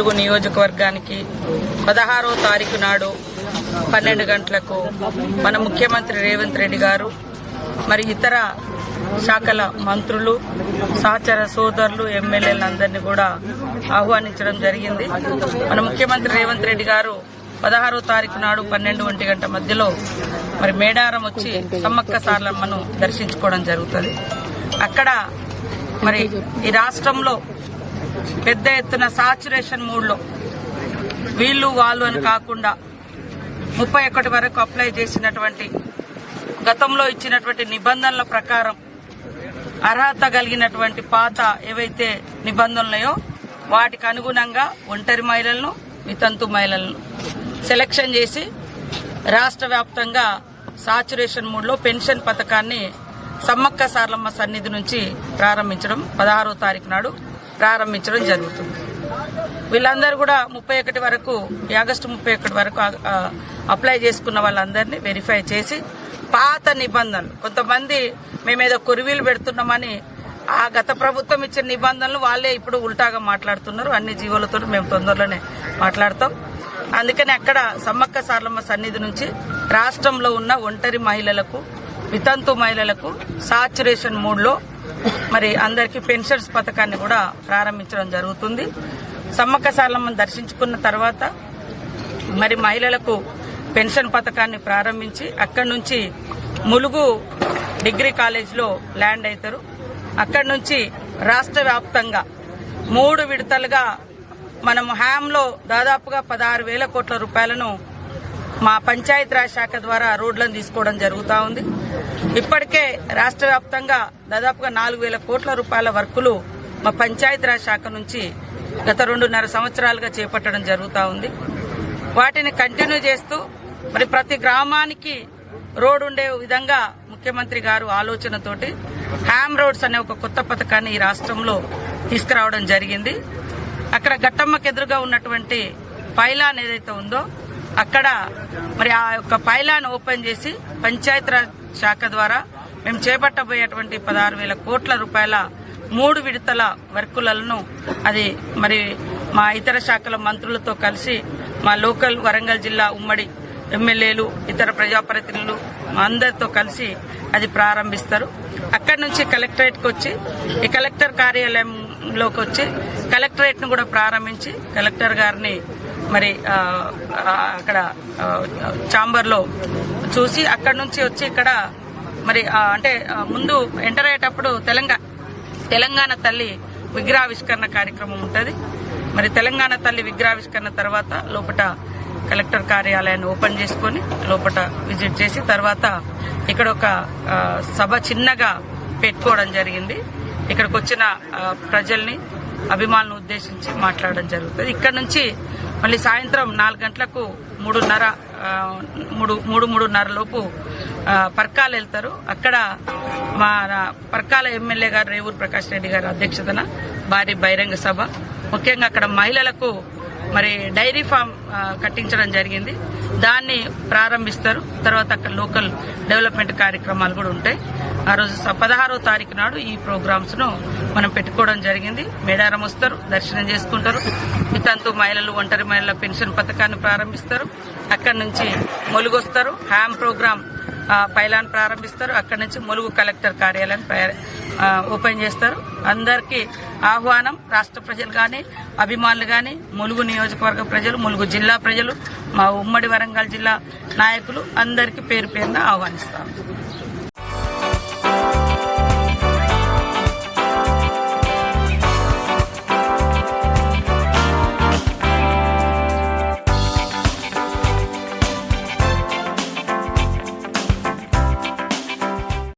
ములుగు నియోజకవర్గానికి 16వ తారీఖు నాడు 12 గంటలకు మన ముఖ్యమంత్రి రేవంత్ రెడ్డి గారు మరి ఇతర శాఖల మంత్రులు సహచర సోదరులు ఎమ్మెల్యేలందరినీ కూడా ఆహ్వానించడం జరిగింది. మన ముఖ్యమంత్రి రేవంత్ రెడ్డి గారు 16వ తారీఖు నాడు 12 గంట మధ్యలో మరి మేడారం వచ్చి సమ్మక్క సారలమ్మను దర్శించుకోవడం జరుగుతుంది. అక్కడ మరి ఈ రాష్ట్రంలో పెద్ద ఎత్తున సాచురేషన్ మూడ్లో వీళ్ళు వాళ్ళు అని కాకుండా 31 వరకు అప్లై చేసినటువంటి గతంలో ఇచ్చినటువంటి నిబంధనల ప్రకారం అర్హత కలిగినటువంటి పాత ఏవైతే నిబంధనలున్నాయో వాటికి అనుగుణంగా ఒంటరి మహిళలను వితంతు మహిళలను సెలక్షన్ చేసి రాష్ట్ర వ్యాప్తంగా సాచురేషన్ మూడ్లో పెన్షన్ పథకాన్ని సమ్మక్క సారలమ్మ సన్నిధి నుంచి ప్రారంభించడం 16వ తారీఖు నాడు ప్రారంభించడం జరుగుతుంది. వీళ్ళందరూ కూడా 31 వరకు ఆగస్టు 31 వరకు అప్లై చేసుకున్న వాళ్ళందరినీ వెరిఫై చేసి పాత నిబంధనలు కొంతమంది మేమేదో కురివీలు పెడుతున్నామని ఆ గత ప్రభుత్వం ఇచ్చిన నిబంధనలు వాళ్ళే ఇప్పుడు ఉల్టాగా మాట్లాడుతున్నారు. అన్ని జీవోలతో మేము తొందరలోనే మాట్లాడతాం. అందుకని అక్కడ సమ్మక్క సారలమ్మ సన్నిధి నుంచి రాష్ట్రంలో ఉన్న ఒంటరి మహిళలకు వితంతు మహిళలకు సాచురేషన్ మూడ్లో మరి అందరికీ పెన్షన్స్ పథకాన్ని కూడా ప్రారంభించడం జరుగుతుంది. సమ్మక్క సారలమ్మను దర్శించుకున్న తర్వాత మరి మహిళలకు పెన్షన్ పథకాన్ని ప్రారంభించి అక్కడి నుంచి ములుగు డిగ్రీ కాలేజ్లో ల్యాండ్ అవుతారు. అక్కడి నుంచి రాష్ట్ర వ్యాప్తంగా 3 విడతలుగా మనం హ్యామ్లో దాదాపుగా 16,000 కోట్ల రూపాయలను మా పంచాయతీరాజ్ శాఖ ద్వారా రోడ్లను తీసుకోవడం జరుగుతూ ఉంది. ఇప్పటికే రాష్ట్ర వ్యాప్తంగా దాదాపుగా 4,000 కోట్ల రూపాయల వర్కులు మా పంచాయతీరాజ్ శాఖ నుంచి గత 2.5 సంవత్సరాలుగా చేపట్టడం జరుగుతూ ఉంది. వాటిని కంటిన్యూ చేస్తూ మరి ప్రతి గ్రామానికి రోడ్ ఉండే విధంగా ముఖ్యమంత్రి గారు ఆలోచనతోటి హ్యామ్ రోడ్స్ అనే ఒక కొత్త పథకాన్ని ఈ రాష్ట్రంలో తీసుకురావడం జరిగింది. అక్కడ గట్టమ్మకు ఎదురుగా ఉన్నటువంటి పైలాన్ ఏదైతే ఉందో అక్కడ మరి ఆ యొక్క పైలాన్ ఓపెన్ చేసి పంచాయతీరాజ్ శాఖ ద్వారా మేము చేపట్టబోయేటువంటి 16,000 కోట్ల రూపాయల 3 విడతల వర్కులను అది మరి మా ఇతర శాఖల మంత్రులతో కలిసి మా లోకల్ వరంగల్ జిల్లా ఉమ్మడి ఎమ్మెల్యేలు ఇతర ప్రజాప్రతినిధులు అందరితో కలిసి అది ప్రారంభిస్తారు. అక్కడి నుంచి కలెక్టరేట్కి వచ్చి ఈ కలెక్టర్ కార్యాలయంలోకి వచ్చి కలెక్టరేట్ ను కూడా ప్రారంభించి కలెక్టర్ గారిని మరి అక్కడ ఛాంబర్ లో చూసి అక్కడి నుంచి వచ్చి ఇక్కడ మరి అంటే ముందు ఎంటర్ అయ్యేటప్పుడు తెలంగాణ తల్లి విగ్రహావిష్కరణ కార్యక్రమం ఉంటుంది. మరి తెలంగాణ తల్లి విగ్రహావిష్కరణ తర్వాత లోపల కలెక్టర్ కార్యాలయాన్ని ఓపెన్ చేసుకుని లోపల విజిట్ చేసి తర్వాత ఇక్కడ ఒక సభ చిన్నగా పెట్టుకోవడం జరిగింది. ఇక్కడికి వచ్చిన ప్రజల్ని అభిమానులను ఉద్దేశించి మాట్లాడడం జరుగుతుంది. ఇక్కడ నుంచి మళ్ళీ సాయంత్రం 4 గంటలకు 3:30 లోపు పర్కాలు వెళ్తారు. అక్కడ మా పర్కాల ఎమ్మెల్యే గారు రేవూరు ప్రకాష్ రెడ్డి గారి అధ్యక్షతన భారీ బహిరంగ సభ, ముఖ్యంగా అక్కడ మహిళలకు మరి డైరీ ఫామ్ కట్టించడం జరిగింది. దాన్ని ప్రారంభిస్తారు. తర్వాత అక్కడ లోకల్ డెవలప్మెంట్ కార్యక్రమాలు కూడా ఉంటాయి. ఆ రోజు 16వ తారీఖు నాడు ఈ ప్రోగ్రామ్స్ ను మనం పెట్టుకోవడం జరిగింది. మేడారం వస్తారు, దర్శనం చేసుకుంటారు. వితంతు మహిళలు ఒంటరి మహిళల పెన్షన్ పథకాన్ని ప్రారంభిస్తారు. అక్కడి నుంచి ములుగు వస్తారు, హ్యామ్ ప్రోగ్రామ్ పైలాన్ ప్రారంభిస్తారు. అక్కడి నుంచి ములుగు కలెక్టర్ కార్యాలయాన్ని ఓపెన్ చేస్తారు. అందరికీ ఆహ్వానం. రాష్ట్ర ప్రజలు గాని అభిమానులు గాని ములుగు నియోజకవర్గ ప్రజలు, ములుగు జిల్లా ప్రజలు, మా ఉమ్మడి వరంగల్ జిల్లా నాయకులు అందరికీ పేరు పేరున ఆహ్వానిస్తాం.